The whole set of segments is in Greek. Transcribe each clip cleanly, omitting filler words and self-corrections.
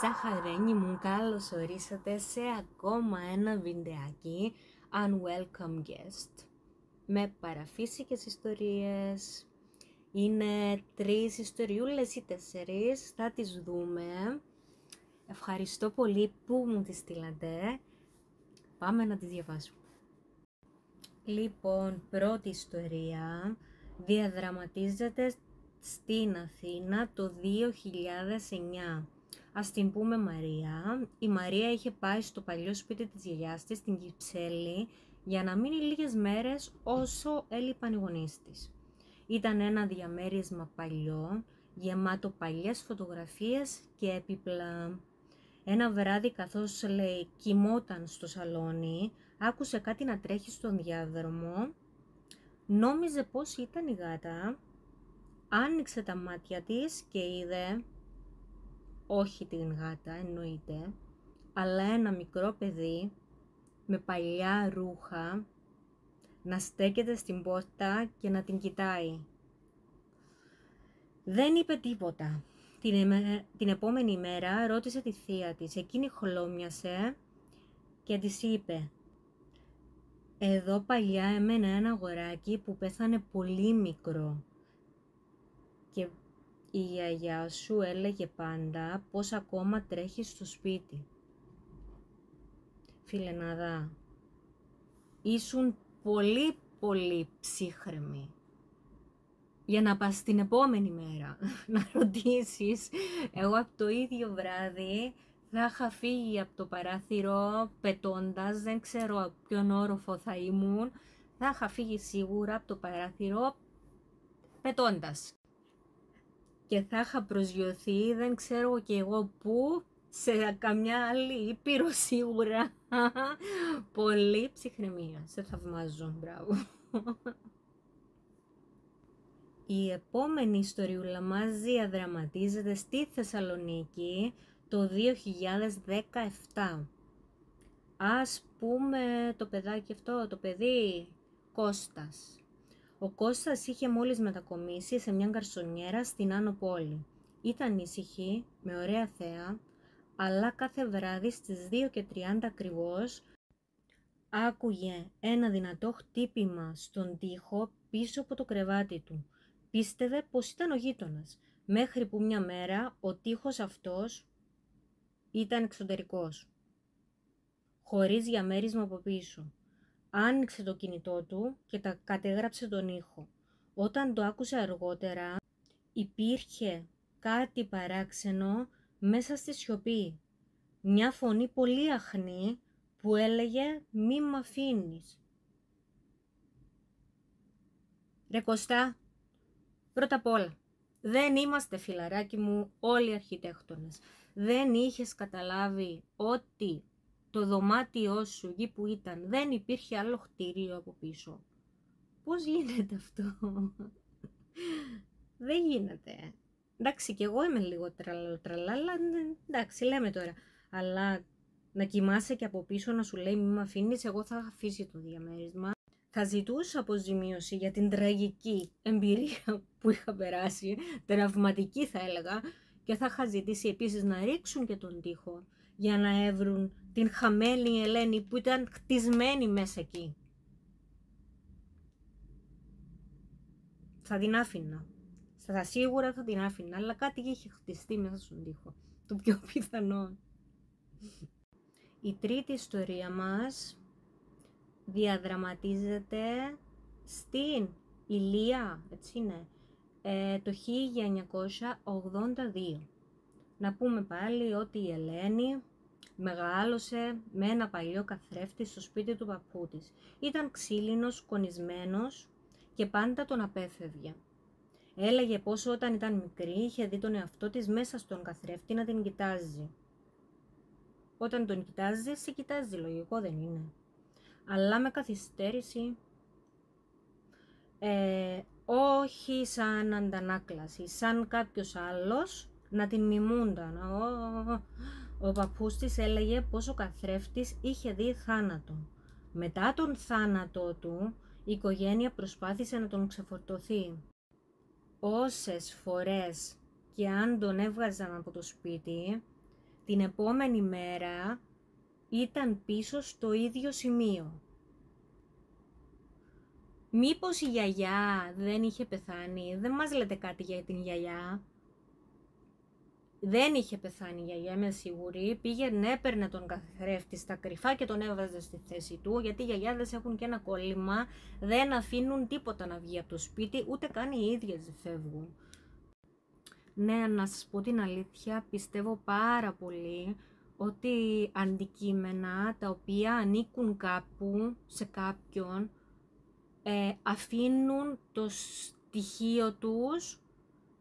Τσαχαρένι μου, καλώς ορίσατε σε ακόμα ένα βιντεάκι Unwelcome Guest με παραφύσικες ιστορίες. Είναι 3 ιστοριούλες ή 4, θα τις δούμε. Ευχαριστώ πολύ που μου τις στείλατε. Πάμε να τις διαβάσουμε. Λοιπόν, πρώτη ιστορία διαδραματίζεται στην Αθήνα το 2009. Ας την πούμε Μαρία. Η Μαρία είχε πάει στο παλιό σπίτι της γιαγιάς της, στην Κυψέλη, για να μείνει λίγες μέρες όσο έλειπαν οι γονείς της. Ήταν ένα διαμέρισμα παλιό, γεμάτο παλιές φωτογραφίες και έπιπλα. Ένα βράδυ, καθώς κοιμόταν στο σαλόνι, άκουσε κάτι να τρέχει στον διάδρομο. Νόμιζε πως ήταν η γάτα. Άνοιξε τα μάτια της και είδε, όχι την γάτα εννοείται, αλλά ένα μικρό παιδί με παλιά ρούχα να στέκεται στην πόρτα και να την κοιτάει. Δεν είπε τίποτα. Την επόμενη μέρα ρώτησε τη θεία της. Εκείνη χλώμιασε και της είπε: «Εδώ παλιά έμενε ένα αγοράκι που πέθανε πολύ μικρό και η γιαγιά σου έλεγε πάντα πως ακόμα τρέχει στο σπίτι». Φιλενάδα, ήσουν πολύ ψύχρεμη για να πας την επόμενη μέρα να ρωτήσεις. Εγώ από το ίδιο βράδυ θα είχα φύγει από το παράθυρο πετώντας, δεν ξέρω από ποιον όροφο θα ήμουν, θα είχα φύγει σίγουρα από το παράθυρο πετώντας και θα είχα προσγειωθεί, δεν ξέρω και εγώ πού, σε καμιά άλλη ήπειρο σίγουρα. Πολύ ψυχραιμία, σε θαυμάζω, μπράβο. Η επόμενη ιστοριούλα μας διαδραματίζεται στη Θεσσαλονίκη το 2017. Ας πούμε το παιδάκι αυτό, το παιδί Κώστας. Ο Κώστας είχε μόλις μετακομίσει σε μια γκαρσονιέρα στην Άνω Πόλη. Ήταν ήσυχη, με ωραία θέα, αλλά κάθε βράδυ στις 2:30 ακριβώς άκουγε ένα δυνατό χτύπημα στον τοίχο πίσω από το κρεβάτι του. Πίστευε πως ήταν ο γείτονας, μέχρι που μια μέρα ο τοίχος αυτός ήταν εξωτερικός, χωρίς διαμέρισμα από πίσω. Άνοιξε το κινητό του και τα κατέγραψε τον ήχο. Όταν το άκουσε αργότερα, υπήρχε κάτι παράξενο μέσα στη σιωπή. Μια φωνή πολύ αχνή που έλεγε «Μη μ' αφήνεις». Ρε Κωστά, πρώτα απ' όλα, δεν είμαστε, φιλαράκι μου, όλοι αρχιτέκτονες. Δεν είχες καταλάβει ότι το δωμάτιό σου εκεί που ήταν δεν υπήρχε άλλο κτίριο από πίσω? Πώς γίνεται αυτό? Δεν γίνεται. Εντάξει, κι εγώ είμαι λίγο τραλάλα, εντάξει, λέμε τώρα. Αλλά να κοιμάσαι και από πίσω να σου λέει «Μη μ' αφήνεις», εγώ θα αφήσει το διαμέρισμα. Θα ζητούσα αποζημίωση για την τραγική εμπειρία που είχα περάσει, τραυματική θα έλεγα, και θα είχα ζητήσει επίσης να ρίξουν και τον τοίχο για να έβρουν την χαμένη Ελένη που ήταν χτισμένη μέσα εκεί. Θα την άφηνα. Σίγουρα θα την άφηνα, αλλά κάτι είχε χτιστεί μέσα στον τοίχο. Το πιο πιθανό. Η τρίτη ιστορία μας διαδραματίζεται στην Ηλία, έτσι είναι, το 1982. Να πούμε πάλι ότι η Ελένη μεγάλωσε με ένα παλιό καθρέφτη στο σπίτι του παππού της. Ήταν ξύλινος, κονισμένος και πάντα τον απέφευγε. Έλεγε πως όταν ήταν μικρή είχε δει τον εαυτό της μέσα στον καθρέφτη να την κοιτάζει. Όταν τον κοιτάζει, σε κοιτάζει, λογικό δεν είναι? Αλλά με καθυστέρηση, όχι σαν αντανάκλαση, σαν κάποιος άλλος να την μιμούνταν. Ο παππούς της έλεγε πως ο καθρέφτης είχε δει θάνατο. Μετά τον θάνατό του, η οικογένεια προσπάθησε να τον ξεφορτωθεί. Όσες φορές και αν τον έβγαζαν από το σπίτι, την επόμενη μέρα ήταν πίσω στο ίδιο σημείο. Μήπως η γιαγιά δεν είχε πεθάνει? Δεν μας λέτε κάτι για την γιαγιά. Δεν είχε πεθάνει η γιαγιά, είμαι σίγουρη. Πήγαινε, έπαιρνε τον καθρέφτη στα κρυφά και τον έβαζε στη θέση του, γιατί οι γιαγιάδες έχουν και ένα κόλλημα, δεν αφήνουν τίποτα να βγει από το σπίτι, ούτε καν οι ίδιες δεν φεύγουν. Ναι, να σας πω την αλήθεια, πιστεύω πάρα πολύ ότι αντικείμενα τα οποία ανήκουν κάπου, σε κάποιον, αφήνουν το στοιχείο τους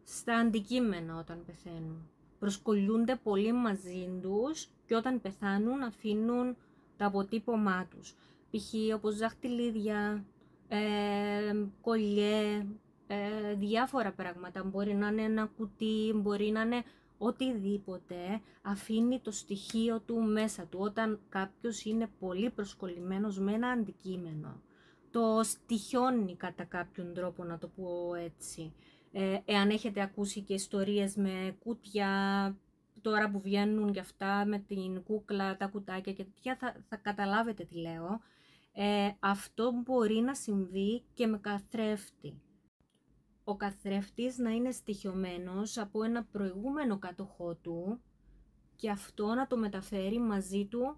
στα αντικείμενα όταν πεθαίνουν. Προσκολιούνται πολύ μαζί τους και όταν πεθάνουν αφήνουν τα αποτύπωμά τους. Π.χ. όπως δαχτυλίδια, κολλιέ, διάφορα πράγματα. Μπορεί να είναι ένα κουτί, μπορεί να είναι οτιδήποτε, αφήνει το στοιχείο του μέσα του όταν κάποιος είναι πολύ προσκολλημένος με ένα αντικείμενο. Το στοιχιώνει κατά κάποιον τρόπο, να το πω έτσι. Εάν έχετε ακούσει και ιστορίες με κούτια, τώρα που βγαίνουν και αυτά με την κούκλα, τα κουτάκια και τέτοια, θα καταλάβετε τι λέω. Αυτό μπορεί να συμβεί και με καθρέφτη. Ο καθρέφτης να είναι στοιχειωμένος από ένα προηγούμενο κάτοχό του και αυτό να το μεταφέρει μαζί του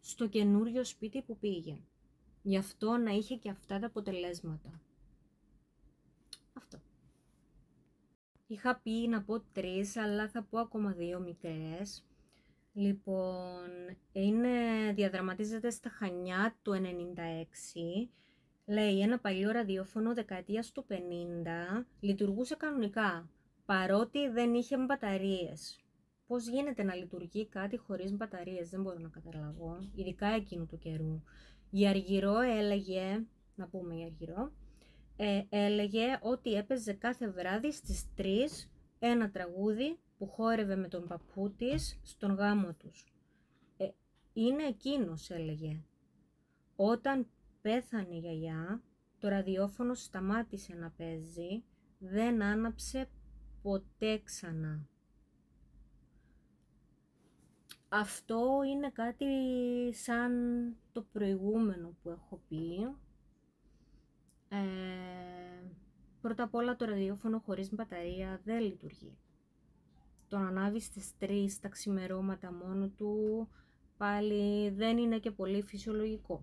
στο καινούριο σπίτι που πήγε. Γι' αυτό να είχε και αυτά τα αποτελέσματα. Αυτό. Είχα πει να πω 3, αλλά θα πω ακόμα 2 μικρές. Λοιπόν, διαδραματίζεται στα Χανιά του 96. Λέει, ένα παλιό ραδιόφωνο δεκαετίας του 50 λειτουργούσε κανονικά, παρότι δεν είχε μπαταρίες. Πώς γίνεται να λειτουργεί κάτι χωρίς μπαταρίες, δεν μπορώ να καταλάβω, ειδικά εκείνου του καιρού. Η Αργυρό έλεγε, να πούμε η Αργυρό, έλεγε ότι έπαιζε κάθε βράδυ στις 3 ένα τραγούδι που χόρευε με τον παππού της στον γάμο τους. Είναι εκείνος, έλεγε. Όταν πέθανε η γιαγιά, το ραδιόφωνο σταμάτησε να παίζει, δεν άναψε ποτέ ξανά. Αυτό είναι κάτι σαν το προηγούμενο που έχω πει. Πρώτα απ' όλα το ραδιόφωνο χωρίς μπαταρία δεν λειτουργεί. Το να ανάβει στις 3 τα ξημερώματα μόνο του πάλι δεν είναι και πολύ φυσιολογικό.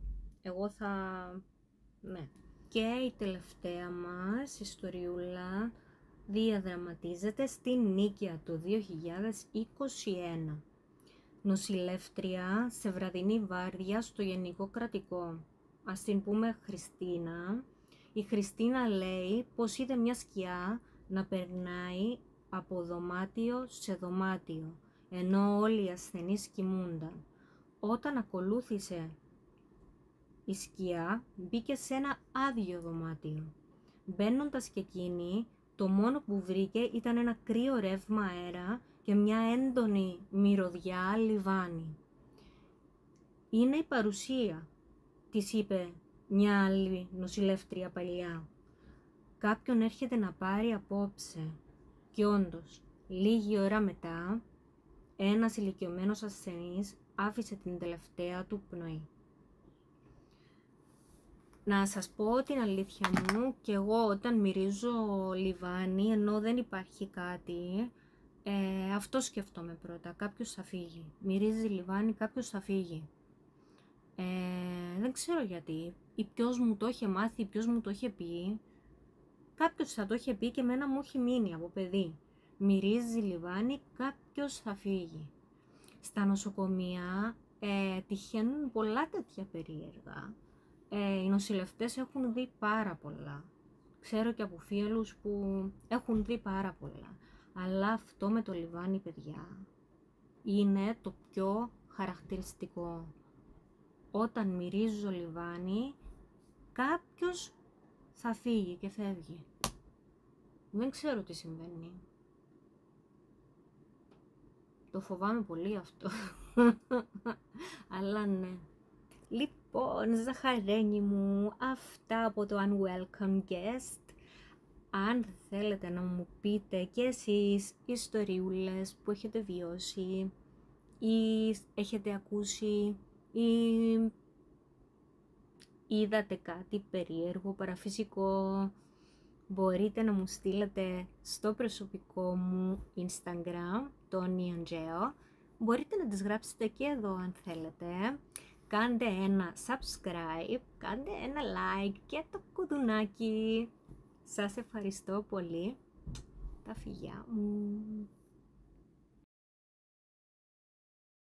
Ναι. Και η τελευταία μας ιστοριούλα διαδραματίζεται στην Νίκαια το 2021. Νοσηλεύτρια σε βραδινή βάρδια στο Γενικό Κρατικό. Ας την πούμε Χριστίνα. Η Χριστίνα λέει πως είδε μια σκιά να περνάει από δωμάτιο σε δωμάτιο, ενώ όλοι οι ασθενείς κοιμούνταν. Όταν ακολούθησε η σκιά, μπήκε σε ένα άδειο δωμάτιο. Μπαίνοντας και εκείνη, το μόνο που βρήκε ήταν ένα κρύο ρεύμα αέρα και μια έντονη μυρωδιά λιβάνι. «Είναι η παρουσία», της είπε μια άλλη νοσηλεύτρια παλιά. «Κάποιον έρχεται να πάρει απόψε». Και όντως, λίγη ώρα μετά, ένας ηλικιωμένος ασθενής άφησε την τελευταία του πνοή. Να σας πω την αλήθεια μου, και εγώ όταν μυρίζω λιβάνι, ενώ δεν υπάρχει κάτι, αυτό σκεφτόμαι πρώτα, κάποιος θα φύγει. Μυρίζει λιβάνι, κάποιος θα φύγει. Δεν ξέρω γιατί, ή ποιος μου το είχε μάθει, ή ποιος μου το είχε πει. Κάποιος θα το είχε πει και εμένα μου έχει μείνει από παιδί. Μυρίζει λιβάνι, κάποιος θα φύγει. Στα νοσοκομεία τυχαίνουν πολλά τέτοια περίεργα. Οι νοσηλευτές έχουν δει πάρα πολλά. Ξέρω και από φίλους που έχουν δει πάρα πολλά. Αλλά αυτό με το λιβάνι, παιδιά, είναι το πιο χαρακτηριστικό. Όταν μυρίζω λιβάνι, κάποιος θα φύγει και φεύγει. Δεν ξέρω τι συμβαίνει. Το φοβάμαι πολύ αυτό. Αλλά ναι. Λοιπόν, ζαχαρένι μου, αυτά από το Unwelcome Guest. Αν θέλετε να μου πείτε και εσείς ιστοριούλες που έχετε βιώσει ή έχετε ακούσει ή είδατε κάτι περίεργο, παραφυσικό, μπορείτε να μου στείλετε στο προσωπικό μου Instagram, το Neongeo. Μπορείτε να τις γράψετε και εδώ αν θέλετε. Κάντε ένα subscribe, κάντε ένα like και το κουδουνάκι. Σας ευχαριστώ πολύ. Τα φιλιά μου.